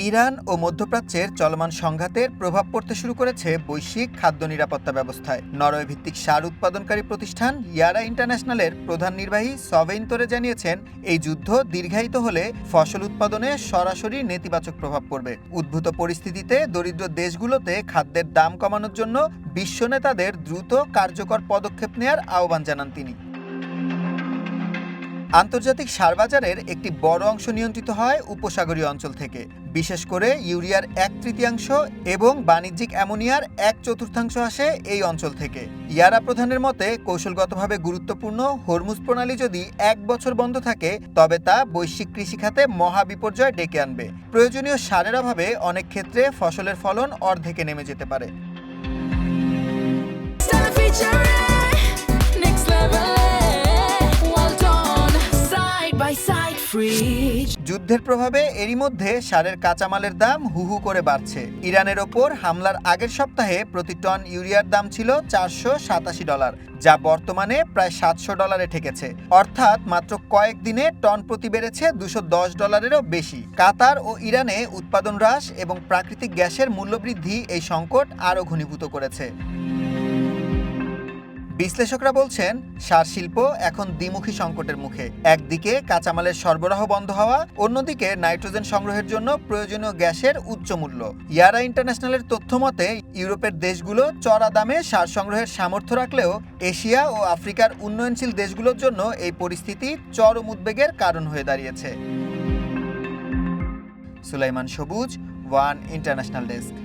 Iran ও মধ্যপ্রাচ্যের চলমান সংঘাতের প্রভাব পড়তে শুরু করেছে বৈশ্বিক খাদ্য নিরাপত্তা ব্যবস্থায়। নরওয়ে ভিত্তিক সার উৎপাদনকারী প্রতিষ্ঠান ইয়ারা ইন্টারন্যাশনালের প্রধান নির্বাহী সভেইন তোরে জানিয়েছেন, এই যুদ্ধ দীর্ঘায়িত হলে ফসল উৎপাদনে সরাসরি নেতিবাচক প্রভাব পড়বে। উদ্ভূত পরিস্থিতিতে দরিদ্র দেশগুলোতে খাদ্যের দাম কমানোর জন্য বিশ্ব নেতাদের দ্রুত কার্যকর পদক্ষেপ নেওয়ার আহ্বান জানান তিনি। আন্তর্জাতিক সার বাজারের একটি বড় অংশ নিয়ন্ত্রিত হয় উপসাগরীয় অঞ্চল থেকে, বিশেষ করে ইউরিয়ার 1/3 এবং বাণিজ্যিক অ্যামোনিয়ার 1/4 আসে এই অঞ্চল থেকে। ইয়ারা প্রধানের মতে, কৌশলগতভাবে গুরুত্বপূর্ণ হরমুজ প্রণালী যদি 1 বছর বন্ধ থাকে, তবে তা বৈশ্বিক কৃষিখাতে মহা বিপর্যয় ডেকে আনবে। প্রয়োজনীয় সারের অভাবে অনেক ক্ষেত্রে ফসলের ফলন অর্ধেকে নেমে যেতে পারে। যুদ্ধের প্রভাবে এরই মধ্যে সারের কাঁচামালের দাম হু করে বাড়ছে। ইরানের ওপর হামলার আগের সপ্তাহে প্রতি টন ইউরিয়ার দাম ছিল $487, যা বর্তমানে প্রায় $700 ঠেকেছে। অর্থাৎ মাত্র কয়েকদিনে টন প্রতি বেড়েছে $210-এরও বেশি। কাতার ও ইরানে উৎপাদন হ্রাস এবং প্রাকৃতিক গ্যাসের মূল্যবৃদ্ধি এই সংকট আরও ঘনীভূত করেছে। বিশ্লেষকরা বলছেন, সার শিল্প এখন দ্বিমুখী সংকটের মুখে। একদিকে কাঁচামালের সরবরাহ বন্ধ হওয়া, অন্যদিকে নাইট্রোজেন সংগ্রহের জন্য প্রয়োজনীয় গ্যাসের উচ্চ মূল্য। ইয়ারা ইন্টারন্যাশনালের তথ্য মতে, ইউরোপের দেশগুলো চড়া দামে সার সংগ্রহের সামর্থ্য রাখলেও এশিয়া ও আফ্রিকার উন্নয়নশীল দেশগুলোর জন্য এই পরিস্থিতি চরম উদ্বেগের কারণ হয়ে দাঁড়িয়েছে। সুলাইমান সবুজ, ওয়ান ইন্টারন্যাশনাল ডেস্ক।